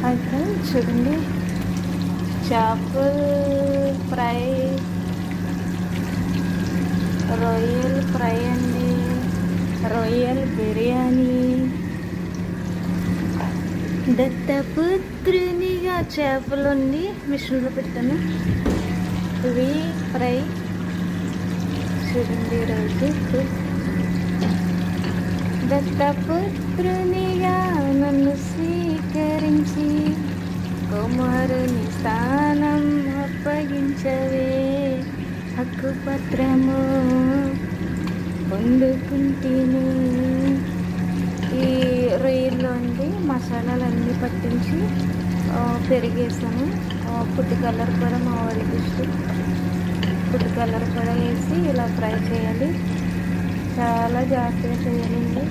Hi friends, చూడండి చేపల fry, రొయ్యల ఫ్రై అండి, రొయ్యల బిర్యానీ. దత్తపుత్రునిగా చేపలు ఉండి మిషన్లో పెట్టాను. ఇవి ఫ్రై చూడండి. ఈరోజు దత్తపుత్రునిగా నన్ను స్వీకరించి కుమారుని స్థానం అప్పగించవే, హక్కుపత్రము పొందుకుంటేను. ఈ రొయ్యల్లో అండి మసాలాలన్నీ పట్టించి పెరిగేసాను. ఫుడ్ కలర్ కూడా మా వారికి ఇష్టం. ఫుడ్ కలర్ కూడా వేసి ఇలా ఫ్రై చేయాలి. చాలా జాగ్రత్తగా చేయాలండి.